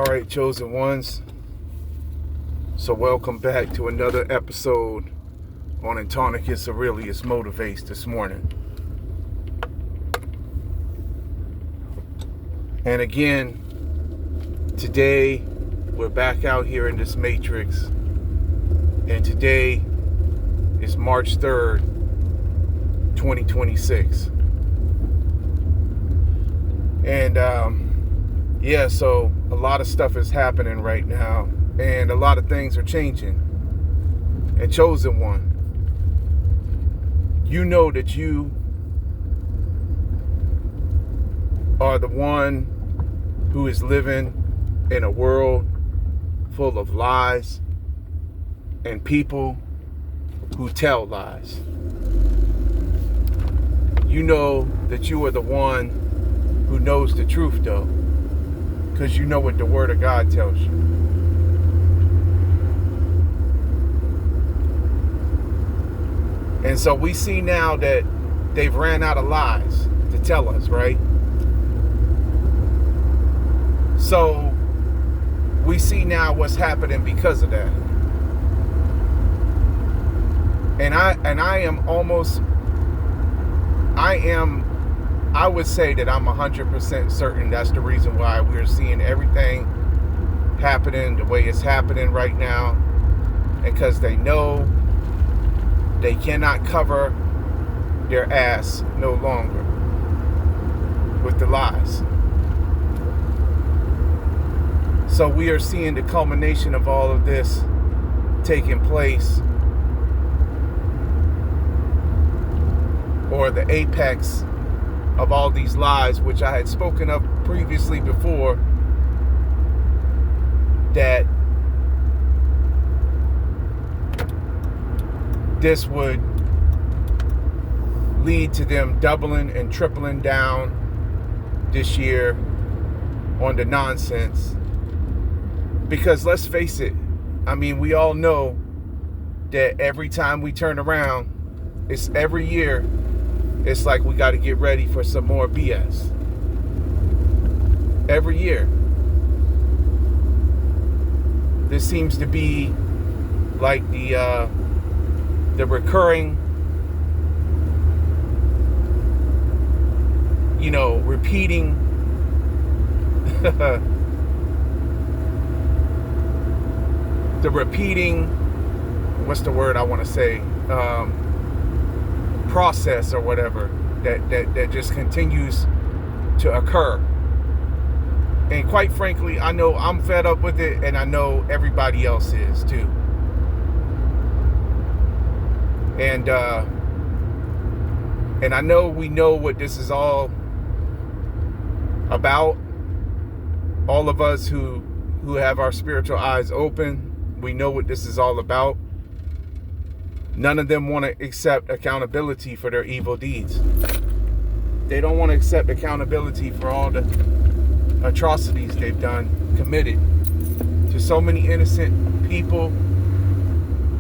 All right, chosen ones. So welcome back to another episode on Antonius Aurelius Motivates this morning. And again, today we're back out here in this matrix. And today is March 3rd, 2026. And so a lot of stuff is happening right now, and a lot of things are changing. And chosen one, you know that you are the one who is living in a world full of lies and people who tell lies. You know that you are the one who knows the truth, though, because you know what the Word of God tells you. And so we see now that they've ran out of lies to tell us, right? So we see now what's happening because of that. And I would say that I'm 100% certain that's the reason why we're seeing everything happening the way it's happening right now. And because they know they cannot cover their ass no longer with the lies. So we are seeing the culmination of all of this taking place, or the apex of all these lies, which I had spoken of previously before, that this would lead to them doubling and tripling down this year on the nonsense. Because let's face it, I mean, we all know that every time we turn around, it's every year, it's like we got to get ready for some more BS. Every year. This seems to be like the recurring, repeating what's the word I want to say? Process or whatever that just continues to occur. And quite frankly, I know I'm fed up with it, and I know everybody else is too. And I know we know what this is all about. All of us who have our spiritual eyes open, we know what this is all about. None of them want to accept accountability for their evil deeds. They don't want to accept accountability for all the atrocities they've committed to so many innocent people,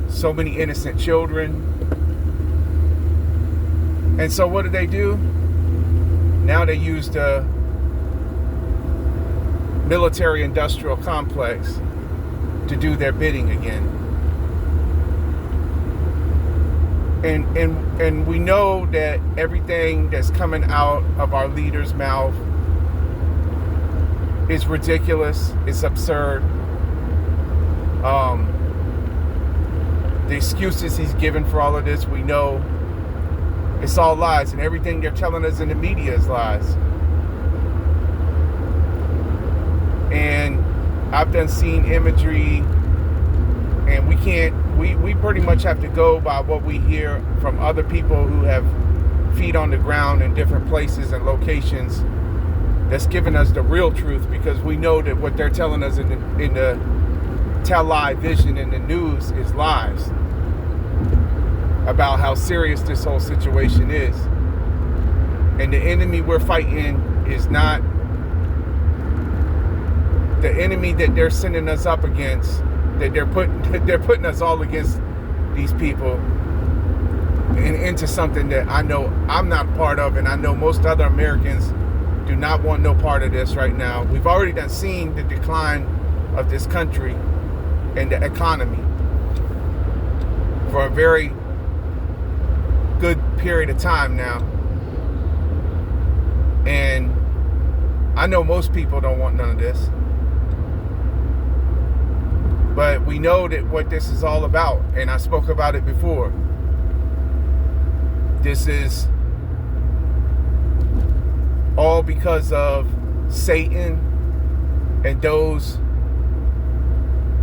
so many innocent children. And so what do? Now they use the military-industrial complex to do their bidding again. And we know that everything that's coming out of our leader's mouth is ridiculous. It's absurd. The excuses he's given for all of this, we know it's all lies, and everything they're telling us in the media is lies. And I've done seen imagery, and we pretty much have to go by what we hear from other people who have feet on the ground in different places and locations that's giving us the real truth, because we know that what they're telling us in the television and the news is lies about how serious this whole situation is. And the enemy we're fighting is not the enemy that they're sending us up against, that they're putting us all against these people and into something that I know I'm not part of, and I know most other Americans do not want no part of this right now. We've already seen the decline of this country and the economy for a very good period of time now. And I know most people don't want none of this. But we know that what this is all about, and I spoke about it before. This is all because of Satan and those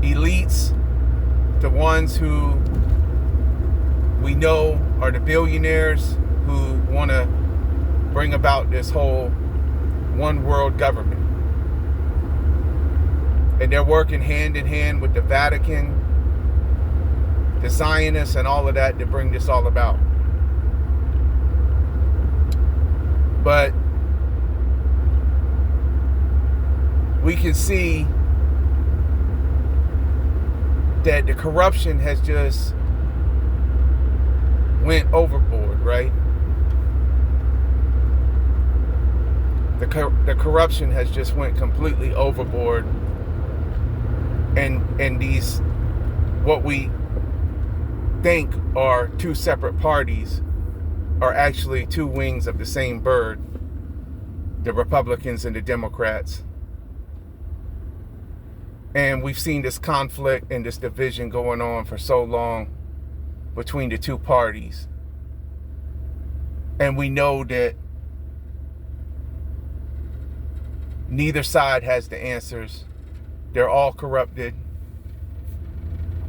elites, the ones who we know are the billionaires who want to bring about this whole one world government. And they're working hand in hand with the Vatican, the Zionists, and all of that to bring this all about. But we can see that the corruption has just went overboard, right? The corruption has just went completely overboard. And these, what we think are two separate parties, are actually two wings of the same bird, the Republicans and the Democrats. And we've seen this conflict and this division going on for so long between the two parties. And we know that neither side has the answers. They're all corrupted.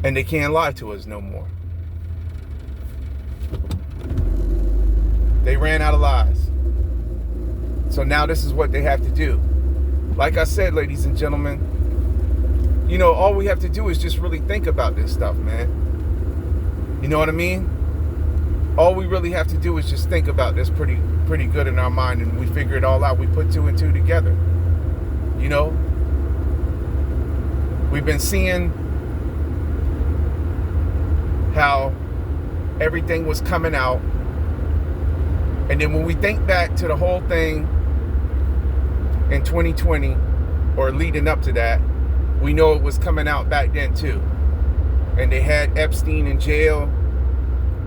And they can't lie to us no more. They ran out of lies. So now this is what they have to do. Like I said, ladies and gentlemen, you know, all we have to do is just really think about this stuff, man. You know what I mean? All we really have to do is just think about this pretty good in our mind, and we figure it all out. We put two and two together. You know? We've been seeing how everything was coming out. And then when we think back to the whole thing in 2020, or leading up to that, we know it was coming out back then too. And they had Epstein in jail.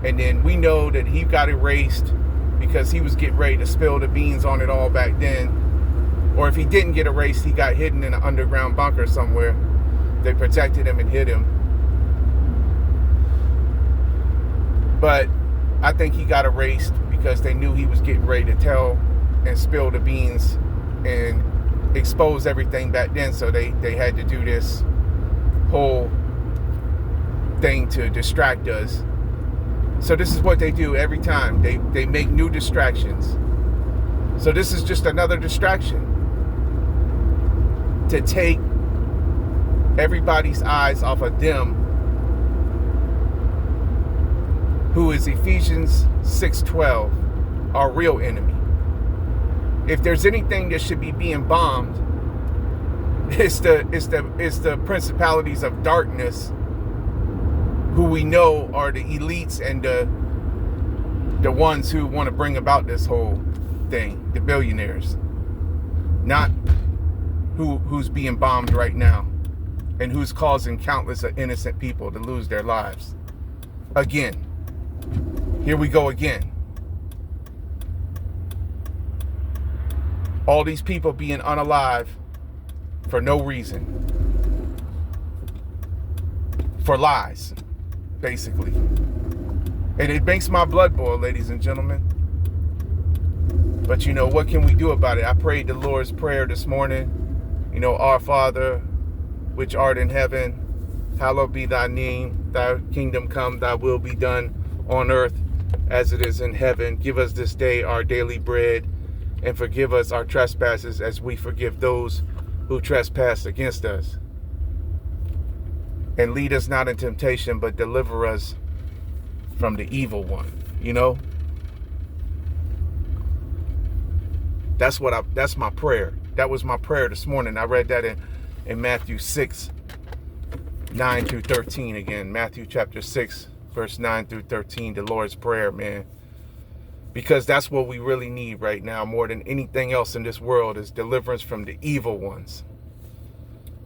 And then we know that he got erased because he was getting ready to spill the beans on it all back then. Or if he didn't get erased, he got hidden in an underground bunker somewhere. They protected him and hid him. But I think he got erased because they knew he was getting ready to tell and spill the beans and expose everything back then. So they had to do this whole thing to distract us. So this is what they do every time. They make new distractions. So this is just another distraction to take everybody's eyes off of them, who is Ephesians 6:12, our real enemy. If there's anything that should be being bombed, it's the principalities of darkness, who we know are the elites and the ones who want to bring about this whole thing, the billionaires. Not who's being bombed right now and who's causing countless innocent people to lose their lives. Again. Here we go again. All these people being unalive for no reason. For lies, basically. And it makes my blood boil, ladies and gentlemen. But you know, what can we do about it? I prayed the Lord's Prayer this morning. You know, Our Father, which art in heaven, hallowed be thy name. Thy kingdom come, thy will be done on earth as it is in heaven. Give us this day our daily bread, and forgive us our trespasses as we forgive those who trespass against us. And lead us not in temptation, but deliver us from the evil one. You know? That's my prayer. That was my prayer this morning. I read that in Matthew 6, 9 through 13 again. Matthew chapter 6, verse 9 through 13, the Lord's Prayer, man. Because that's what we really need right now more than anything else in this world is deliverance from the evil ones.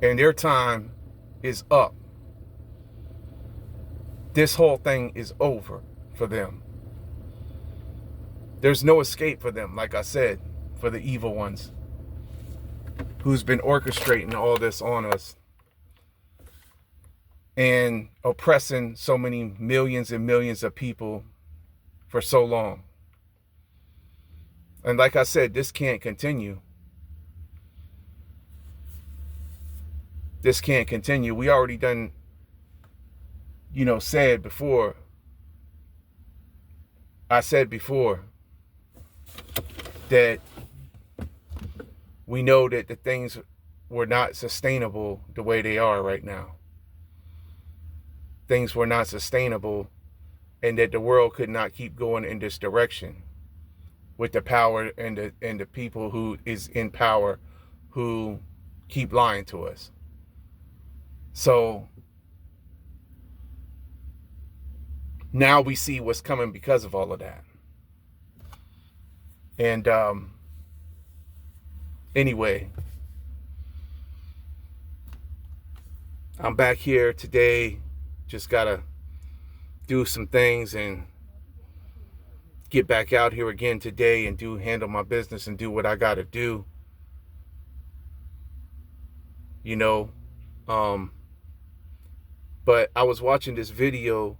And their time is up. This whole thing is over for them. There's no escape for them, like I said, for the evil ones who's been orchestrating all this on us and oppressing so many millions and millions of people for so long. And like I said, this can't continue. This can't continue. We already done, said before. I said before that we know that the things were not sustainable the way they are right now. Things were not sustainable, and that the world could not keep going in this direction with the power and the people who is in power who keep lying to us. So now we see what's coming because of all of that. And anyway, I'm back here today. Just gotta do some things and get back out here again today and handle my business and do what I gotta do. But I was watching this video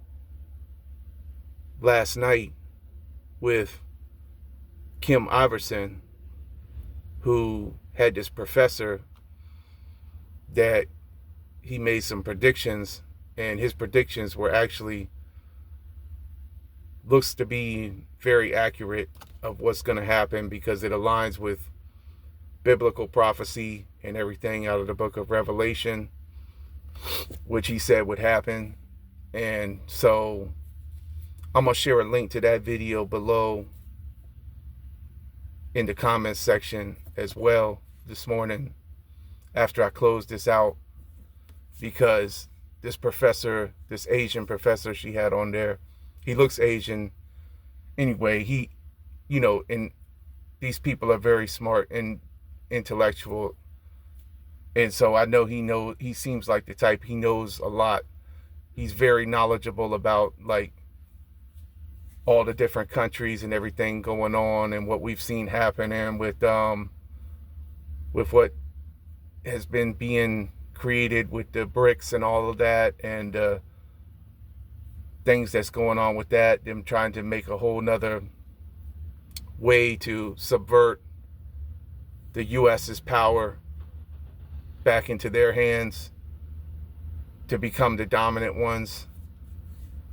last night with Kim Iverson, who had this professor that he made some predictions, and his predictions were actually looks to be very accurate of what's going to happen because it aligns with biblical prophecy and everything out of the book of Revelation, which he said would happen. And so I'm going to share a link to that video below in the comments section as well this morning after I close this out, because this professor, this Asian professor she had on there, he looks Asian. Anyway, and these people are very smart and intellectual. And so I know he seems like the type, he knows a lot. He's very knowledgeable about like all the different countries and everything going on and what we've seen happening with what has been being created with the BRICS and all of that, and things that's going on with that, them trying to make a whole nother way to subvert the US's power back into their hands to become the dominant ones.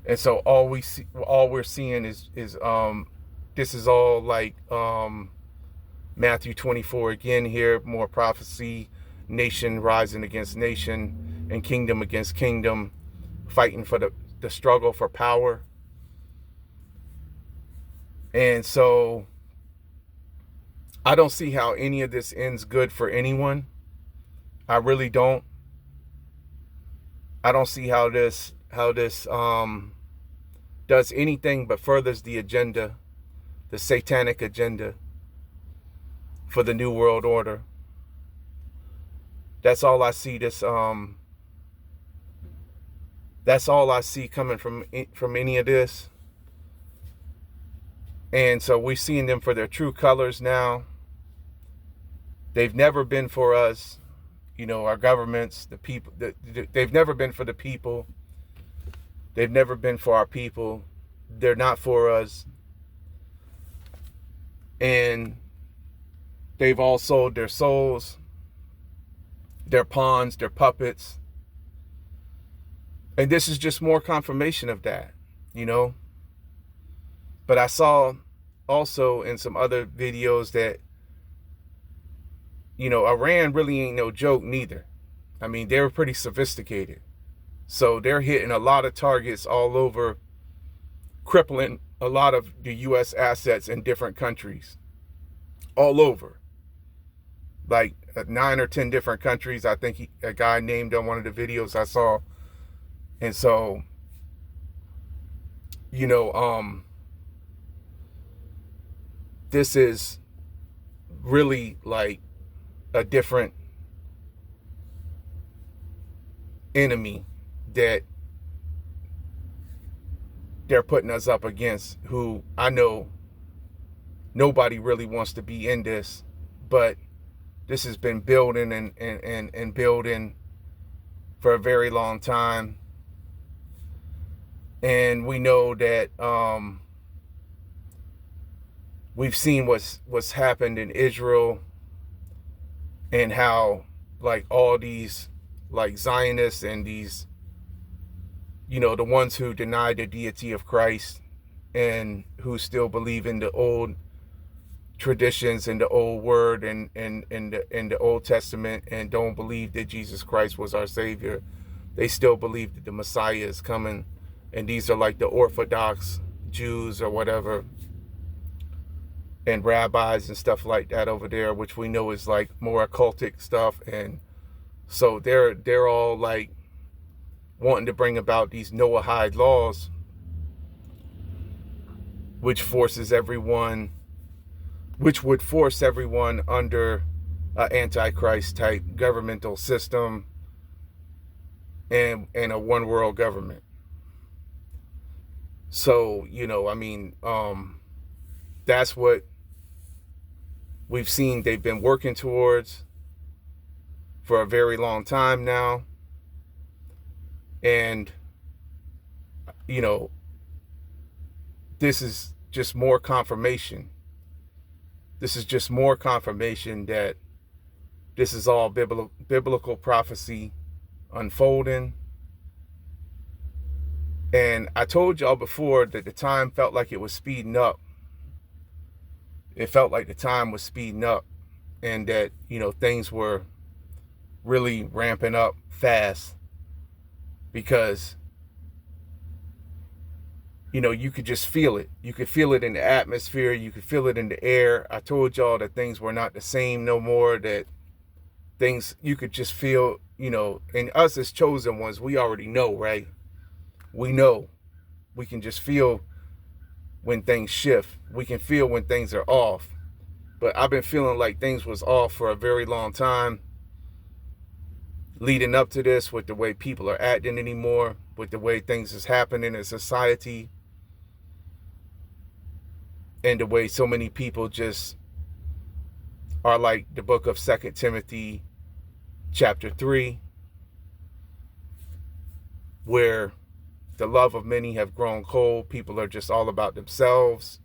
And so all we're seeing is this is all like Matthew 24 again here, more prophecy, nation rising against nation and kingdom against kingdom, fighting for the struggle for power. And so I don't see how any of this ends good for anyone. I really don't. I don't see how this does anything but furthers the agenda, the satanic agenda for the New World Order. That's all I see. That's all I see coming from any of this. And so we're seeing them for their true colors now. They've never been for us, our governments, the people. They've never been for the people. They've never been for our people. They're not for us. And they've all sold their souls, their pawns, their puppets. And this is just more confirmation of that, But I saw also in some other videos that, Iran really ain't no joke neither. I mean, they're pretty sophisticated. So they're hitting a lot of targets all over, crippling a lot of the U.S. assets in different countries, all over. Like 9 or 10 different countries. I think a guy named on one of the videos I saw. And so, this is really like a different enemy that they're putting us up against, who I know nobody really wants to be in this, but this has been building and building for a very long time. And we know that we've seen what's happened in Israel, and how like all these like Zionists and these, you know, the ones who deny the deity of Christ and who still believe in the old traditions and the old word and the Old Testament, and don't believe that Jesus Christ was our Savior. They still believe that the Messiah is coming, and these are like the Orthodox Jews or whatever, and rabbis and stuff like that over there, which we know is like more occultic stuff. And so they're all like wanting to bring about these Noahide laws, which would force everyone under an Antichrist type governmental system and a one world government. So, you know, I mean, that's what we've seen they've been working towards for a very long time now. And, you know, this is just more confirmation. This is just more confirmation that this is all biblical prophecy unfolding. And I told y'all before that the time felt like it was speeding up. It felt like the time was speeding up, and that, you know, things were really ramping up fast, because, you know, you could just feel it. You could feel it in the atmosphere. You could feel it in the air. I told y'all that things were not the same no more, that things, you could just feel, you know, and us as chosen ones, we already know, right? We know. We can just feel when things shift. We can feel when things are off. But I've been feeling like things was off for a very long time, leading up to this, with the way people are acting anymore, with the way things is happening in society, and the way so many people just are like the book of 2 Timothy chapter 3, where the love of many have grown cold. People are just all about themselves.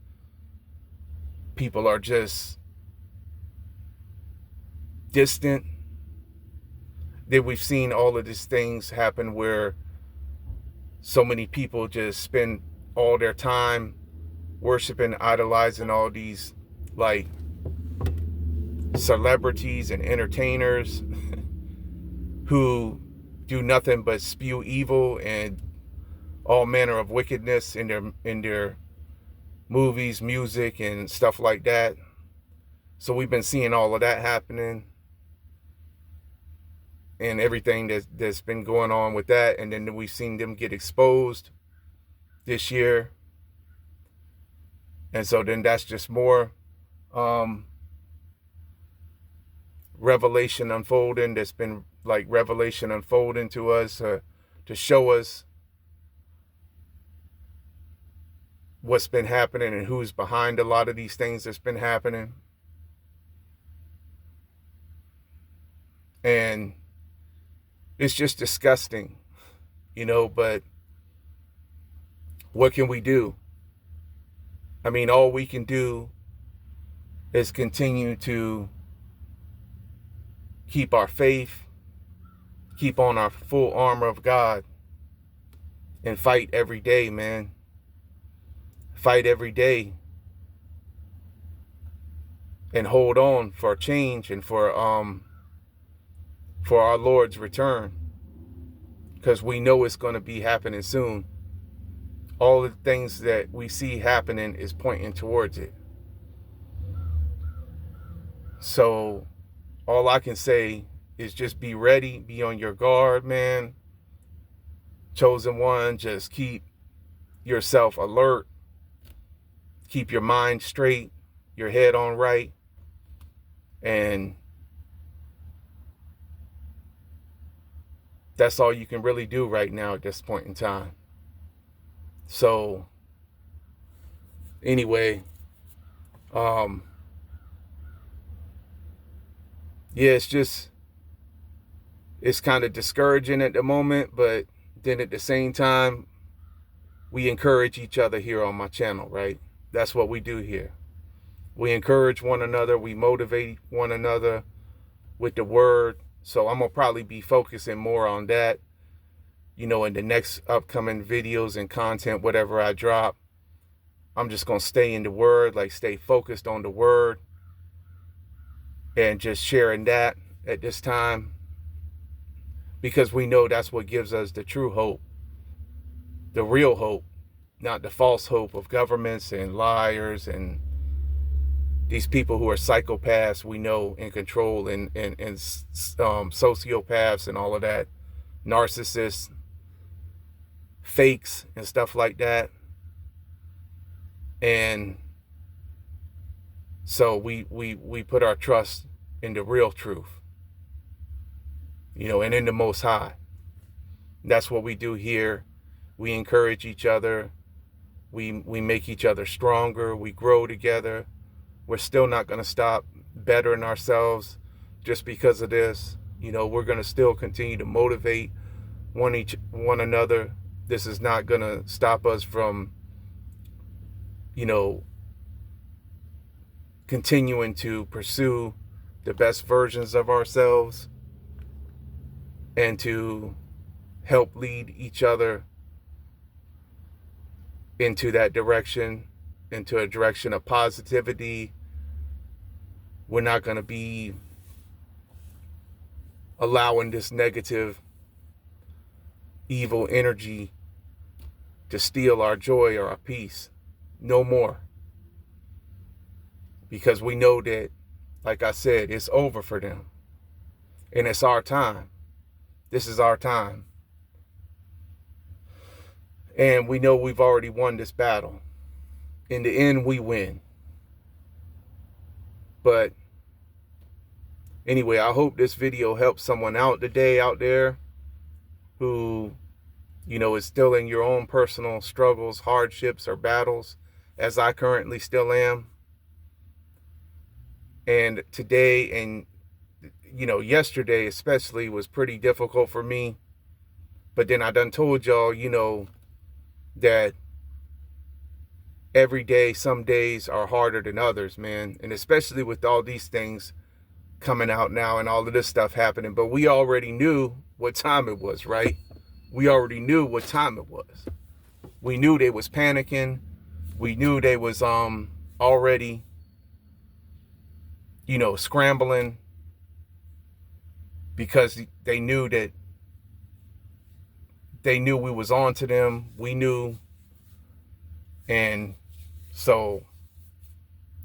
People are just distant. That we've seen all of these things happen where so many people just spend all their time worshiping, idolizing all these like celebrities and entertainers who do nothing but spew evil and all manner of wickedness in their movies, music, and stuff like that. So we've been seeing all of that happening, and everything that's been going on with that. And then we've seen them get exposed this year. And so then that's just more revelation unfolding. That's been like revelation unfolding to us to show us what's been happening and who's behind a lot of these things that's been happening. And it's just disgusting, you know, but what can we do? I mean, all we can do is continue to keep our faith, keep on our full armor of God, and fight every day, man. Fight every day and hold on for change and for our Lord's return, because we know it's going to be happening soon. All the things that we see happening is pointing towards it. So all I can say is just be ready, be on your guard, man. Chosen one, just keep yourself alert. Keep your mind straight, your head on right, and that's all you can really do right now at this point in time. So anyway, yeah, it's kind of discouraging at the moment, but then at the same time, we encourage each other here on my channel, right? That's what we do here. We encourage one another. We motivate one another with the word. So I'm going to probably be focusing more on that, in the next upcoming videos and content, whatever I drop. I'm just going to stay in the word, like stay focused on the word and just sharing that at this time, because we know that's what gives us the true hope, the real hope, not the false hope of governments and liars and these people who are psychopaths, we know, in control, and sociopaths and all of that, narcissists, fakes and stuff like that. And so we put our trust in the real truth, and in the Most High. That's what we do here. We encourage each other. We make each other stronger. We grow together. We're still not going to stop bettering ourselves just because of this. We're going to still continue to motivate one another. This is not going to stop us from, continuing to pursue the best versions of ourselves and to help lead each other into that direction, into a direction of positivity. We're not going to be allowing this negative, evil energy to steal our joy or our peace. No more. Because we know that, like I said, it's over for them. And it's our time. This is our time. And we know we've already won this battle. In the end, we win. But anyway, I hope this video helps someone out today out there who, is still in your own personal struggles, hardships, or battles, as I currently still am. And today and, yesterday especially was pretty difficult for me. But then I done told y'all, that every day, some days are harder than others, man. And especially with all these things coming out now and all of this stuff happening. But we already knew what time it was, right? We already knew what time it was. We knew they was panicking. We knew they was already, scrambling, because they knew we was on to them. We knew. And so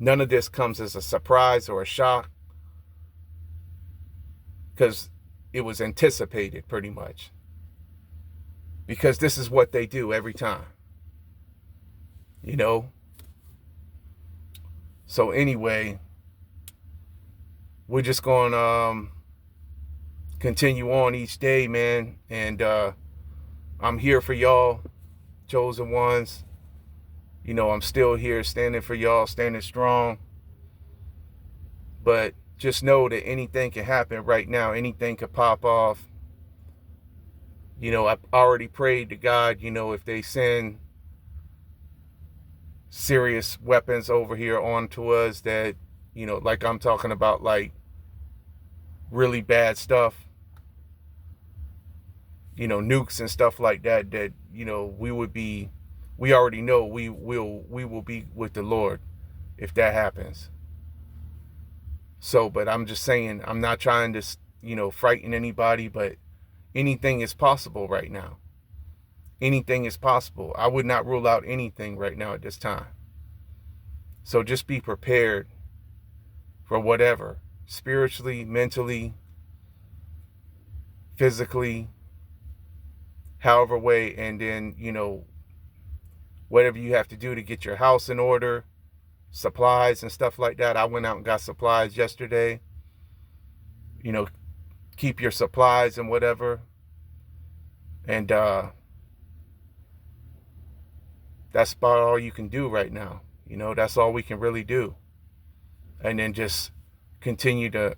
none of this comes as a surprise or a shock, because it was anticipated pretty much. Because this is what they do every time. So anyway, we're just going to continue on each day, man. And I'm here for y'all, chosen ones. I'm still here standing for y'all, standing strong. But just know that anything can happen right now. Anything could pop off. I already prayed to God, if they send serious weapons over here onto us that, like I'm talking about, like really bad stuff, nukes and stuff like that, we already know we will be with the Lord if that happens. So, but I'm just saying, I'm not trying to, frighten anybody, but anything is possible right now. Anything is possible. I would not rule out anything right now at this time. So just be prepared for whatever, spiritually, mentally, physically, however way, and then, whatever you have to do to get your house in order, supplies and stuff like that. I went out and got supplies yesterday. You know, keep your supplies and whatever. And that's about all you can do right now. You know, that's all we can really do. And then just continue to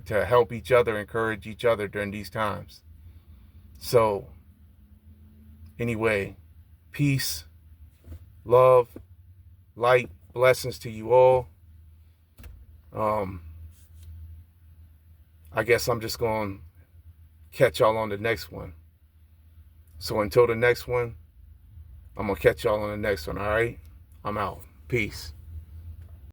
help each other, encourage each other during these times. So anyway, peace, love, light, blessings to you all. I guess I'm just going to catch y'all on the next one. So until the next one, I'm going to catch y'all on the next one, all right? I'm out. Peace.